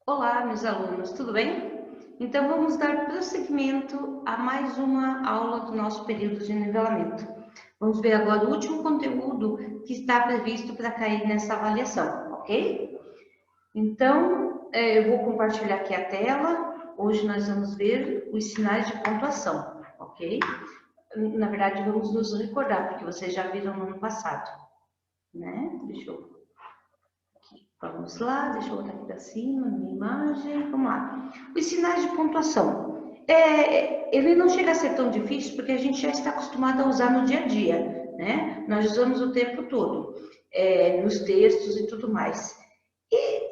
Olá, meus alunos, tudo bem? Então, vamos dar prosseguimento a mais uma aula do nosso período de nivelamento. Vamos ver agora o último conteúdo que está previsto para cair nessa avaliação, ok? Então, eu vou compartilhar aqui a tela. Hoje nós vamos ver os sinais de pontuação, ok? Na verdade, vamos nos recordar, porque vocês já viram no ano passado, né? Deixa eu Vamos lá, deixa eu botar aqui para cima, minha imagem, vamos lá. Os sinais de pontuação. Ele não chega a ser tão difícil porque a gente já está acostumado a usar no dia a dia, né? Nós usamos o tempo todo, nos textos e tudo mais. E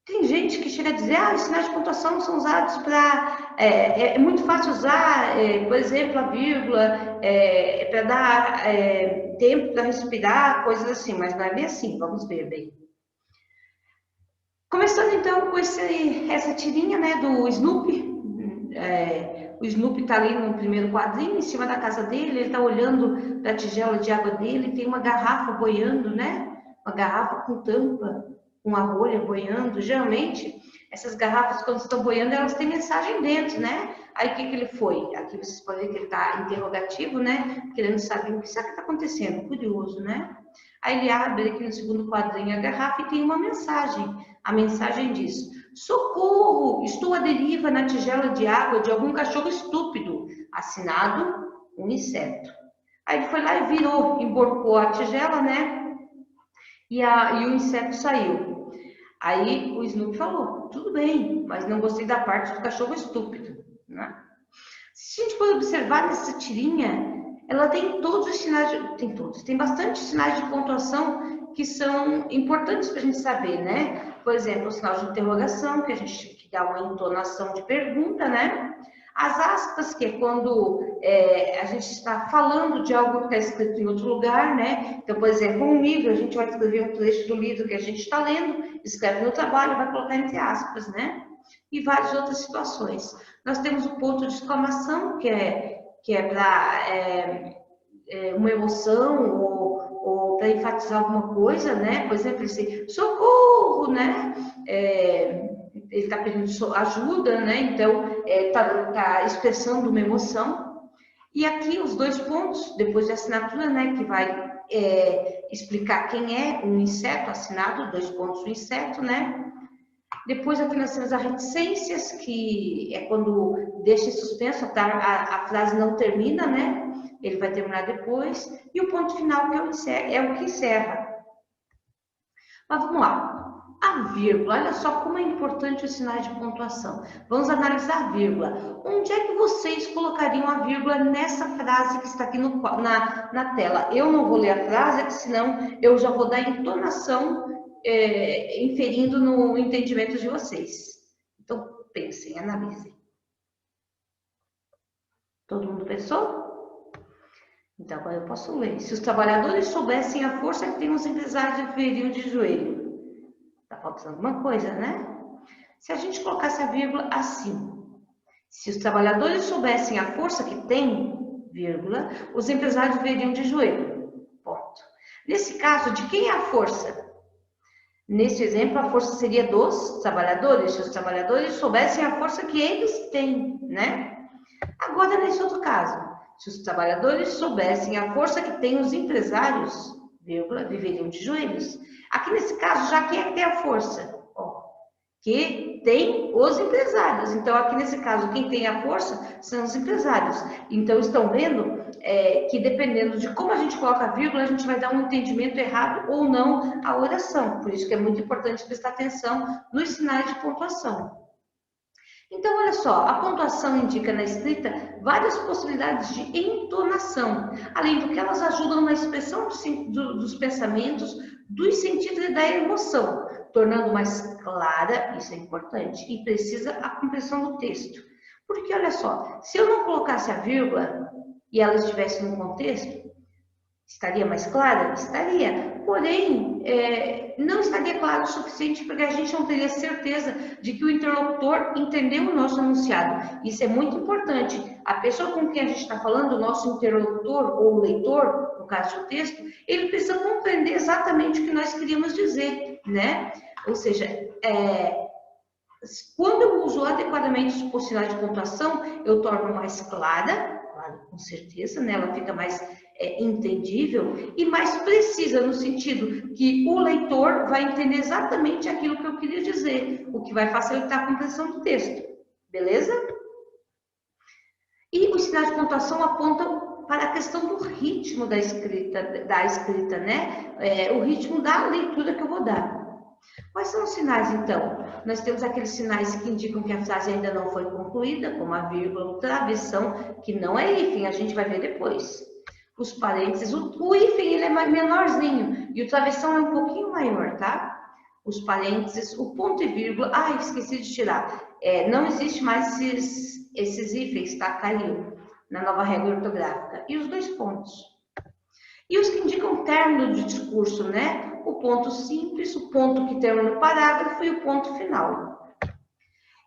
tem gente que chega a dizer, os sinais de pontuação são usados para... É muito fácil usar, por exemplo, a vírgula, para dar tempo para respirar, coisas assim, mas não é bem assim, vamos ver bem. Começando então com essa tirinha, né, do Snoopy. O Snoopy está ali no primeiro quadrinho, em cima da casa dele, ele está olhando para a tigela de água dele, tem uma garrafa boiando, né? Uma garrafa com tampa, com a rolha boiando. Geralmente, essas garrafas, quando estão boiando, elas têm mensagem dentro, né? Aí, o que ele foi? Aqui vocês podem ver que ele está interrogativo, né? Querendo saber o que será que está acontecendo, curioso, né? Aí ele abre aqui no segundo quadrinho a garrafa e tem uma mensagem. A mensagem diz: socorro, estou à deriva na tigela de água de algum cachorro estúpido. Assinado, um inseto. Aí ele foi lá e virou, emborcou a tigela, né? E o inseto saiu. Aí o Snoopy falou: tudo bem, mas não gostei da parte do cachorro estúpido, né? Se a gente for observar nessa tirinha, ela tem todos os sinais, tem bastante sinais de pontuação que são importantes para a gente saber, né? Por exemplo, o sinal de interrogação, que a gente dá uma entonação de pergunta, né? As aspas, que é quando a gente está falando de algo que está escrito em outro lugar, né? Então, por exemplo, um livro, a gente vai escrever um trecho do livro que a gente está lendo, escreve no trabalho, vai colocar entre aspas, né? E várias outras situações. Nós temos o ponto de exclamação, que é para uma emoção ou para enfatizar alguma coisa, né? Por exemplo, esse socorro, né? Ele está pedindo ajuda, né? Então, tá expressando uma emoção. E aqui os dois pontos, depois de assinatura, né? Que vai explicar quem é um inseto assinado, dois pontos do inseto, né? Depois aqui nós temos as reticências, que é quando deixa em suspenso, a frase não termina, né? Ele vai terminar depois. E o ponto final, que é o que encerra. Mas vamos lá. A vírgula, olha só como é importante os sinais de pontuação. Vamos analisar a vírgula. Onde é que vocês colocariam a vírgula nessa frase que está aqui na tela? Eu não vou ler a frase, porque senão eu já vou dar entonação inferindo no entendimento de vocês. Então, pensem, analisem. Todo mundo pensou? Então, agora eu posso ler. Se os trabalhadores soubessem a força que tem os empresários deveriam de joelho. Está faltando alguma coisa, né? Se a gente colocasse a vírgula assim. Se os trabalhadores soubessem a força que tem, vírgula, os empresários veriam de joelho. Ponto. Nesse caso, de quem é a força? Nesse exemplo, a força seria dos trabalhadores, se os trabalhadores soubessem a força que eles têm, né? Agora, nesse outro caso, se os trabalhadores soubessem a força que têm os empresários, vírgula, viveriam de joelhos. Aqui nesse caso, já quem é que tem a força? Que tem os empresários. Então, aqui nesse caso, quem tem a força são os empresários. Então, estão vendo que dependendo de como a gente coloca a vírgula, a gente vai dar um entendimento errado ou não à oração. Por isso que é muito importante prestar atenção nos sinais de pontuação. Então, olha só, a pontuação indica na escrita várias possibilidades de entonação, além do que elas ajudam na expressão dos pensamentos, dos sentidos e da emoção, tornando mais clara, isso é importante, e precisa a compreensão do texto. Porque, olha só, se eu não colocasse a vírgula e ela estivesse no contexto, estaria mais clara? Estaria. Porém, não estaria claro o suficiente porque a gente não teria certeza de que o interlocutor entendeu o nosso enunciado. Isso é muito importante. A pessoa com quem a gente está falando, o nosso interlocutor ou leitor, no caso do texto, ele precisa compreender exatamente o que nós queríamos dizer, né? Ou seja, Quando eu uso adequadamente os sinais de pontuação, eu torno mais clara, claro, com certeza, né? Ela fica mais entendível e mais precisa, no sentido que o leitor vai entender exatamente aquilo que eu queria dizer, o que vai facilitar a compreensão do texto, beleza? E os sinais de pontuação apontam para a questão do ritmo da escrita, né? O ritmo da leitura que eu vou dar. Quais são os sinais, então? Nós temos aqueles sinais que indicam que a frase ainda não foi concluída, como a vírgula, o travessão, que não é hífen, a gente vai ver depois. Os parênteses, o hífen ele é menorzinho e o travessão é um pouquinho maior, tá? Os parênteses, o ponto e vírgula, esqueci de tirar. Não existe mais esses hífens, tá? Caiu na nova regra ortográfica. E os dois pontos. E os que indicam término de discurso, né? O ponto simples, o ponto que termina o parágrafo e o ponto final.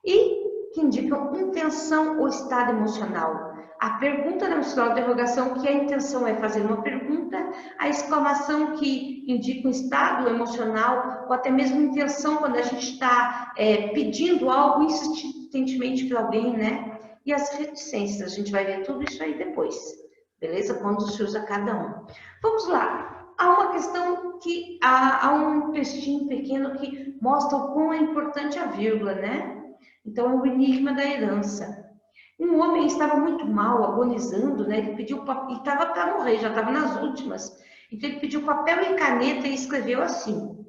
E que indicam intenção ou estado emocional. A pergunta no sinal de interrogação, que a intenção é fazer uma pergunta, a exclamação que indica um estado emocional, ou até mesmo intenção quando a gente está pedindo algo insistentemente para alguém, né? E as reticências, a gente vai ver tudo isso aí depois, beleza? Quando se usa cada um. Vamos lá. Há uma questão que há um textinho pequeno que mostra o quão é importante a vírgula, né? Então, é o enigma da herança. Um homem estava muito mal, agonizando, né? Ele pediu papel, e estava para morrer, já estava nas últimas. Então, ele pediu papel e caneta e escreveu assim,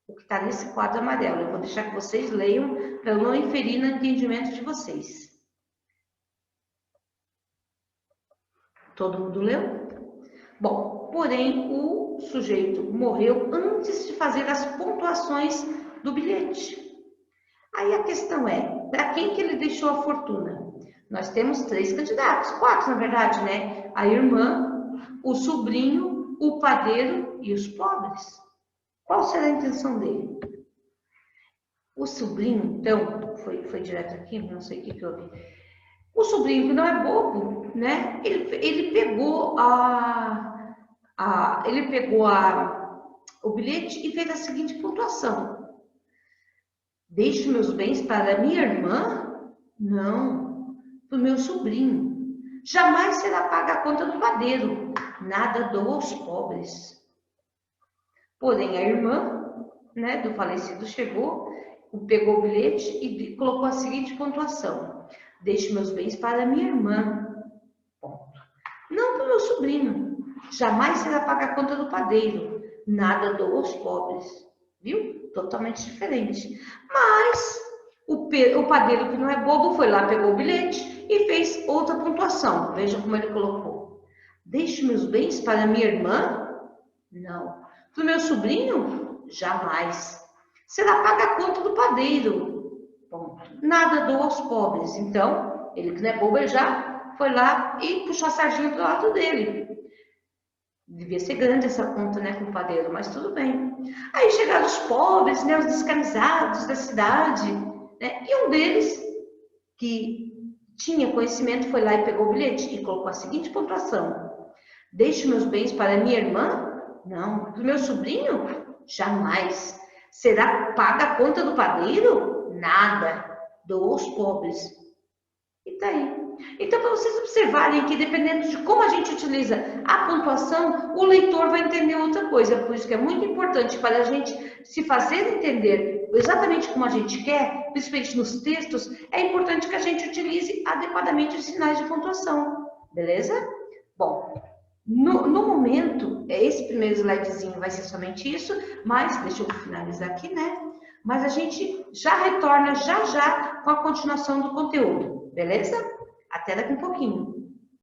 o que está nesse quadro amarelo. Eu vou deixar que vocês leiam para eu não inferir no entendimento de vocês. Todo mundo leu? Bom, porém, o sujeito morreu antes de fazer as pontuações do bilhete. Aí a questão é, para quem que ele deixou a fortuna? Nós temos 3 candidatos, 4 na verdade, né? A irmã, o sobrinho, o padeiro e os pobres. Qual será a intenção dele? O sobrinho, então, foi direto aqui, não sei o que houve. O sobrinho, que não é bobo, né? Ele pegou o bilhete e fez a seguinte pontuação. Deixe meus bens para minha irmã? Não, para o meu sobrinho. Jamais será paga a conta do padeiro. Nada dou aos pobres. Porém, a irmã, né, do falecido chegou, pegou o bilhete e colocou a seguinte pontuação. Deixe meus bens para minha irmã. Ponto. Não para o meu sobrinho. Jamais será paga a conta do padeiro. Nada dou aos pobres. Viu? Totalmente diferente. Mas o padeiro, que não é bobo, foi lá, pegou o bilhete e fez outra pontuação. Veja como ele colocou. Deixe meus bens para minha irmã? Não. Para o meu sobrinho? Jamais. Será paga a conta do padeiro. Ponto. Nada dou aos pobres. Então, ele que não é bobo, ele já foi lá e puxou a sardinha do lado dele. Devia ser grande essa conta, né, com o padeiro, mas tudo bem. Aí chegaram os pobres, né, os descamisados da cidade, né, e um deles, que tinha conhecimento, foi lá e pegou o bilhete e colocou a seguinte pontuação. Deixe meus bens para minha irmã? Não. Para o meu sobrinho? Jamais. Será paga a conta do padeiro? Nada. Dou aos pobres. E tá aí. Então, para vocês observarem que, dependendo de como a gente utiliza a pontuação, o leitor vai entender outra coisa. Por isso que é muito importante para a gente se fazer entender exatamente como a gente quer, principalmente nos textos, é importante que a gente utilize adequadamente os sinais de pontuação. Beleza? Bom, no momento, esse primeiro slidezinho vai ser somente isso, mas deixa eu finalizar aqui, né? Mas a gente já retorna já com a continuação do conteúdo, beleza? Até daqui um pouquinho.